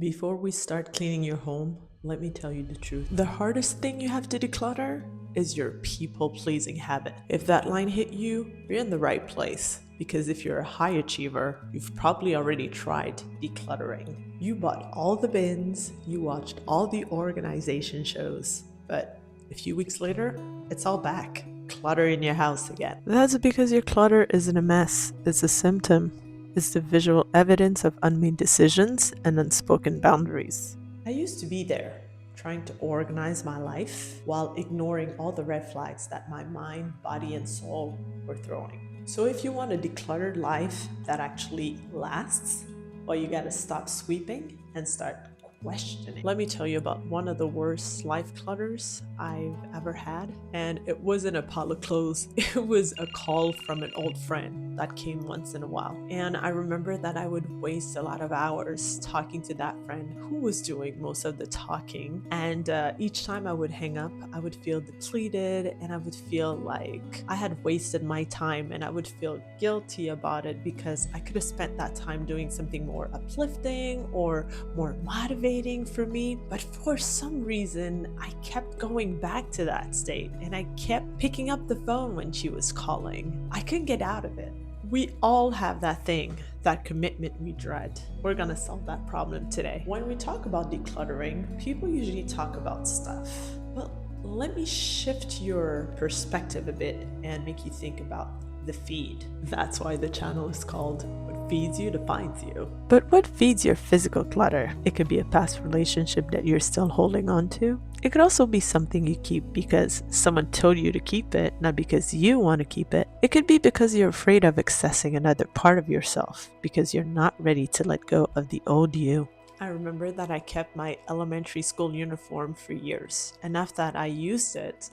Before we start cleaning your home, let me tell you the truth. The hardest thing you have to declutter is your people pleasing habit. If that line hit you, you're in the right place. Because if you're a high achiever, you've probably already tried decluttering. You bought all the bins, you watched all the organization shows, but a few weeks later, it's all back. Clutter in your house again. That's because your clutter isn't a mess, it's a symptom. It's the visual evidence of unmade decisions and unspoken boundaries. I used to be there, trying to organize my life while ignoring all the red flags that my mind, body, and soul were throwing. So, if you want a decluttered life that actually lasts, well, you gotta stop sweeping and start questioning. Let me tell you about one of the worst life clutters I've ever had. And it wasn't a pile of clothes, it was a call from an old friend that came once in a while. And I remember that I would waste a lot of hours talking to that friend who was doing most of the talking. And each time I would hang up, I would feel depleted and I would feel like I had wasted my time, and I would feel guilty about it because I could have spent that time doing something more uplifting or more motivating for me. But for some reason, I kept going back to that state and I kept picking up the phone when she was calling. I couldn't get out of it. We all have that thing, that commitment we dread. We're gonna solve that problem today. When we talk about decluttering, people usually talk about stuff. Well, let me shift your perspective a bit and make you think about the feed. That's why the channel is called What Feeds You Defines You. But what feeds your physical clutter? It could be a past relationship that you're still holding on to. It could also be something you keep because someone told you to keep it, not because you want to keep it. It could be because you're afraid of accessing another part of yourself, because you're not ready to let go of the old you. I remember that I kept my elementary school uniform for years, enough that I used it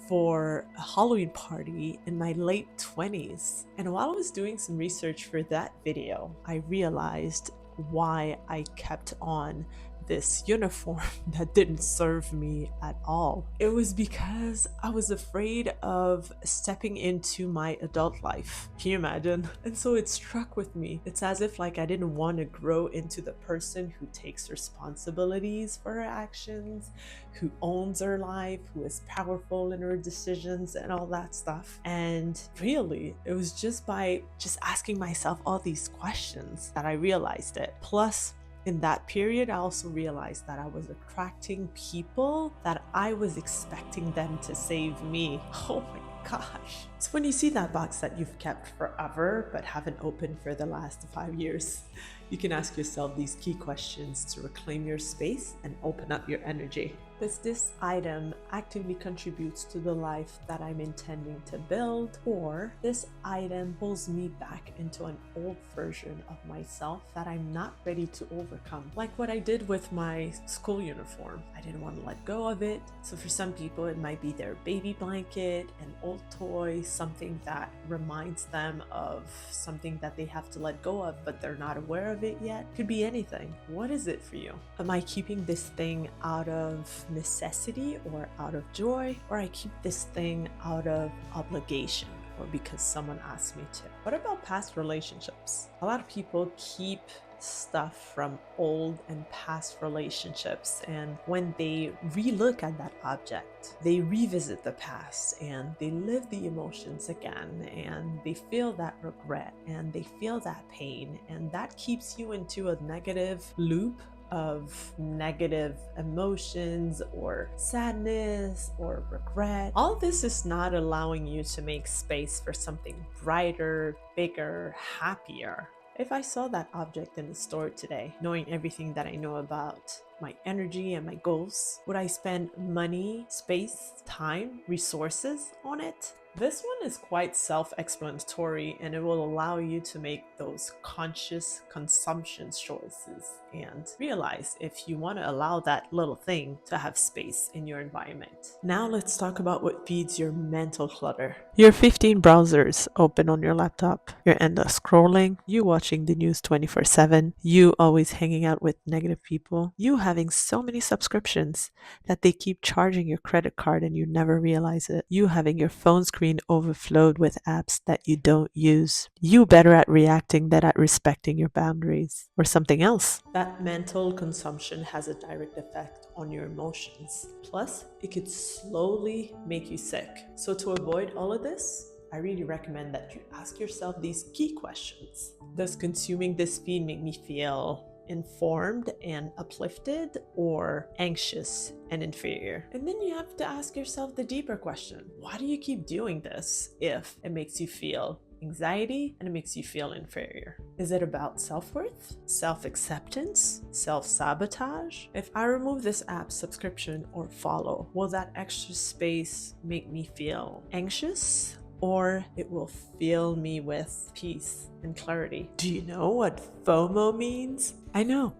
for a Halloween party in my late 20s. And while I was doing some research for that video, I realized why I kept on this uniform that didn't serve me at all. It was because I was afraid of stepping into my adult life. Can you imagine? And so it struck with me. It's as if like I didn't want to grow into the person who takes responsibilities for her actions, who owns her life, who is powerful in her decisions and all that stuff. And really, it was just by just asking myself all these questions that I realized it. Plus, in that period, I also realized that I was attracting people that I was expecting them to save me. Oh my gosh. So when you see that box that you've kept forever but haven't opened for the last 5 years, you can ask yourself these key questions to reclaim your space and open up your energy. Does this item actively contributes to the life that I'm intending to build, or this item pulls me back into an old version of myself that I'm not ready to overcome? Like what I did with my school uniform. I didn't want to let go of it. So for some people, it might be their baby blanket, an old toy, something that reminds them of something that they have to let go of, but they're not aware of it yet. Could be anything. What is it for you? Am I keeping this thing out of necessity or out of joy, or I keep this thing out of obligation or because someone asked me to? What about past relationships? A lot of people keep stuff from old and past relationships, and when they relook at that object, they revisit the past and they live the emotions again, and they feel that regret and they feel that pain, and that keeps you into a negative loop of negative emotions or sadness or regret. All this is not allowing you to make space for something brighter, bigger, happier. If I saw that object in the store today, knowing everything that I know about my energy and my goals, would I spend money, space, time, resources on it? This one is quite self-explanatory, and it will allow you to make those conscious consumption choices and realize if you want to allow that little thing to have space in your environment. Now let's talk about what feeds your mental clutter. Your 15 browsers open on your laptop, your endless scrolling, you watching the news 24/7, you always hanging out with negative people, you having so many subscriptions that they keep charging your credit card and you never realize it, you having your phone screen screen overflowed with apps that you don't use. You better at reacting than at respecting your boundaries. Or something else. That mental consumption has a direct effect on your emotions. Plus, it could slowly make you sick. So to avoid all of this, I really recommend that you ask yourself these key questions. Does consuming this feed make me feel informed and uplifted, or anxious and inferior? And then you have to ask yourself the deeper question. Why do you keep doing this if it makes you feel anxiety and it makes you feel inferior? Is it about self-worth, self-acceptance, self-sabotage? If I remove this app subscription or follow, will that extra space make me feel anxious, or it will fill me with peace and clarity? Do you know what FOMO means? I know.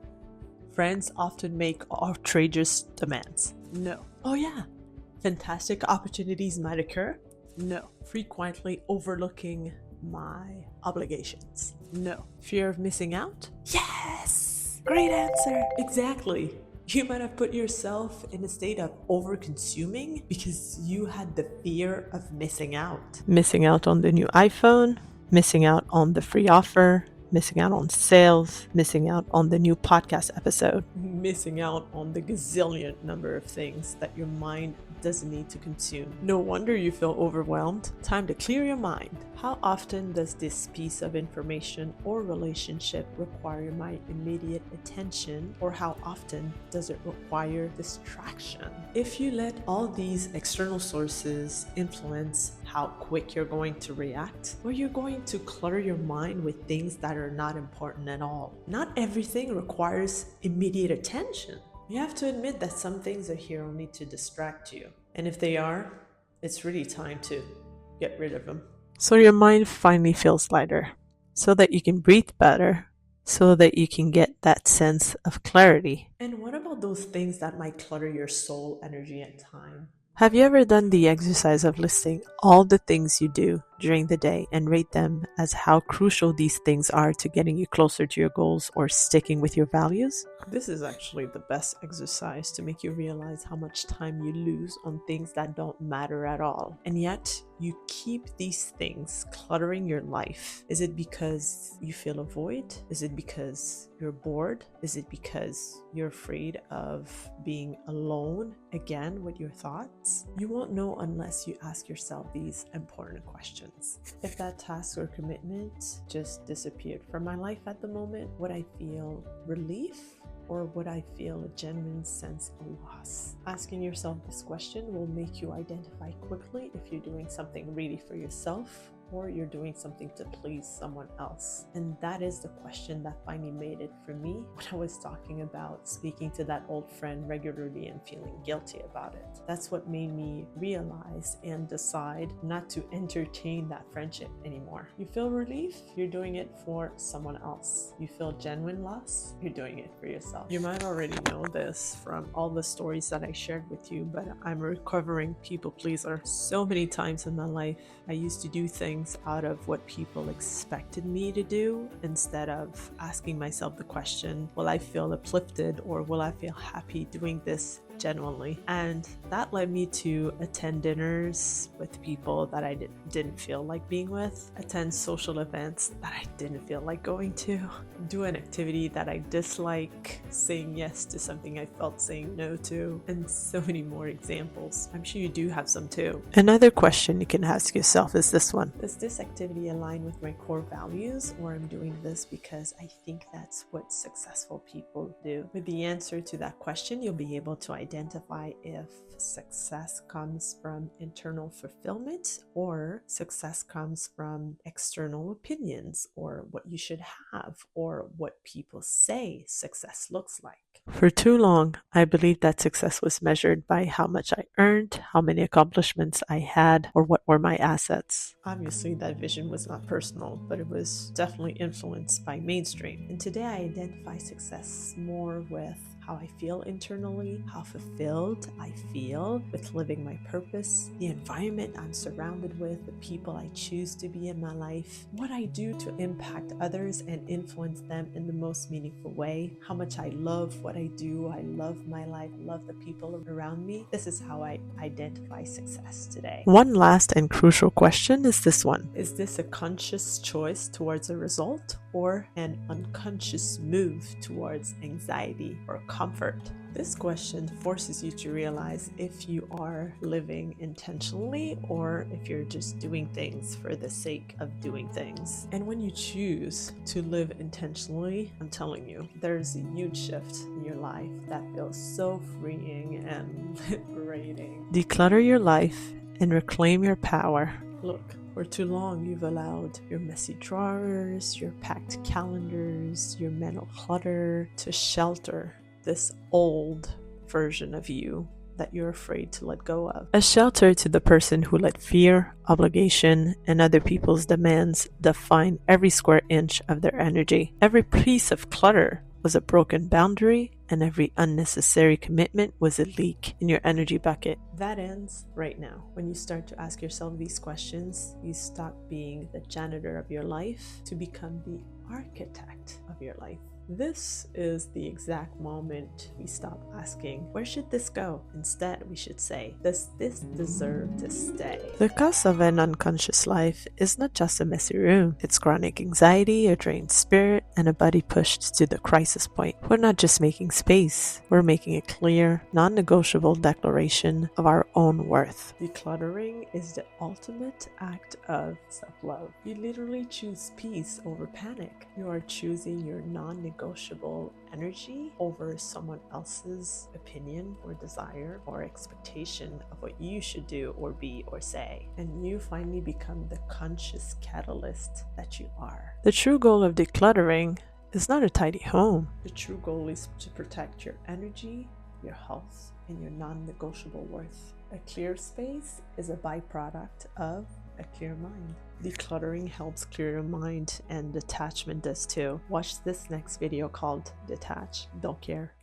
Friends often make outrageous demands. No. Oh yeah. Fantastic opportunities might occur. No. Frequently overlooking my obligations. No. Fear of missing out? Yes! Great answer! Exactly. You might have put yourself in a state of over-consuming because you had the fear of missing out. Missing out on the new iPhone, missing out on the free offer, missing out on sales, missing out on the new podcast episode, missing out on the gazillion number of things that your mind doesn't need to consume. No wonder you feel overwhelmed. Time to clear your mind. How often does this piece of information or relationship require my immediate attention, or how often does it require distraction? If you let all these external sources influence how quick you're going to react, or you're going to clutter your mind with things that are not important at all. Not everything requires immediate attention. You have to admit that some things are here only to distract you. And if they are, it's really time to get rid of them. So your mind finally feels lighter, so that you can breathe better, so that you can get that sense of clarity. And what about those things that might clutter your soul, energy, and time? Have you ever done the exercise of listing all the things you do during the day and rate them as how crucial these things are to getting you closer to your goals or sticking with your values? This is actually the best exercise to make you realize how much time you lose on things that don't matter at all. And yet, you keep these things cluttering your life. Is it because you feel a void? Is it because you're bored? Is it because you're afraid of being alone again with your thoughts? You won't know unless you ask yourself these important questions. If that task or commitment just disappeared from my life at the moment, would I feel relief? Or would I feel a genuine sense of loss? Asking yourself this question will make you identify quickly if you're doing something really for yourself or you're doing something to please someone else. And that is the question that finally made it for me when I was talking about speaking to that old friend regularly and feeling guilty about it. That's what made me realize and decide not to entertain that friendship anymore. You feel relief? You're doing it for someone else. You feel genuine loss? You're doing it for yourself. You might already know this from all the stories that I shared with you, but I'm a recovering people pleaser. So many times in my life, I used to do things out of what people expected me to do instead of asking myself the question, will I feel uplifted or will I feel happy doing this genuinely? And that led me to attend dinners with people that I didn't feel like being with, attend social events that I didn't feel like going to, do an activity that I dislike, saying yes to something I felt saying no to, and so many more examples. I'm sure you do have some too. Another question you can ask yourself is this one. Does this activity align with my core values, or I'm doing this because I think that's what successful people do? With the answer to that question, you'll be able to identify if success comes from internal fulfillment or success comes from external opinions or what you should have or what people say success looks like. For too long, I believed that success was measured by how much I earned, how many accomplishments I had, or what were my assets. Obviously, that vision was not personal, but it was definitely influenced by mainstream. And today I identify success more with how I feel internally, how fulfilled I feel with living my purpose, the environment I'm surrounded with, the people I choose to be in my life, what I do to impact others and influence them in the most meaningful way, how much I love what I do, I love my life, I love the people around me. This is how I identify success today. One last and crucial question is this one. Is this a conscious choice towards a result or an unconscious move towards anxiety or comfort? This question forces you to realize if you are living intentionally or if you're just doing things for the sake of doing things. And when you choose to live intentionally, I'm telling you, there's a huge shift in your life that feels so freeing and liberating. Declutter your life and reclaim your power. Look, for too long you've allowed your messy drawers, your packed calendars, your mental clutter to shelter this old version of you that you're afraid to let go of. A shelter to the person who let fear, obligation, and other people's demands define every square inch of their energy. Every piece of clutter was a broken boundary, and every unnecessary commitment was a leak in your energy bucket. That ends right now. When you start to ask yourself these questions, you stop being the janitor of your life to become the architect of your life. This is the exact moment we stop asking, where should this go? Instead, we should say, does this deserve to stay? The cost of an unconscious life is not just a messy room. It's chronic anxiety, a drained spirit, and a body pushed to the crisis point. We're not just making space. We're making a clear, non-negotiable declaration of our own worth. Decluttering is the ultimate act of self-love. You literally choose peace over panic. You are choosing your non-negotiable energy over someone else's opinion or desire or expectation of what you should do or be or say. And you finally become the conscious catalyst that you are. The true goal of decluttering is not a tidy home. The true goal is to protect your energy, your health, and your non-negotiable worth. A clear space is a byproduct of a clear mind. Decluttering helps clear your mind, and detachment does too. Watch this next video called Detach, Don't Care.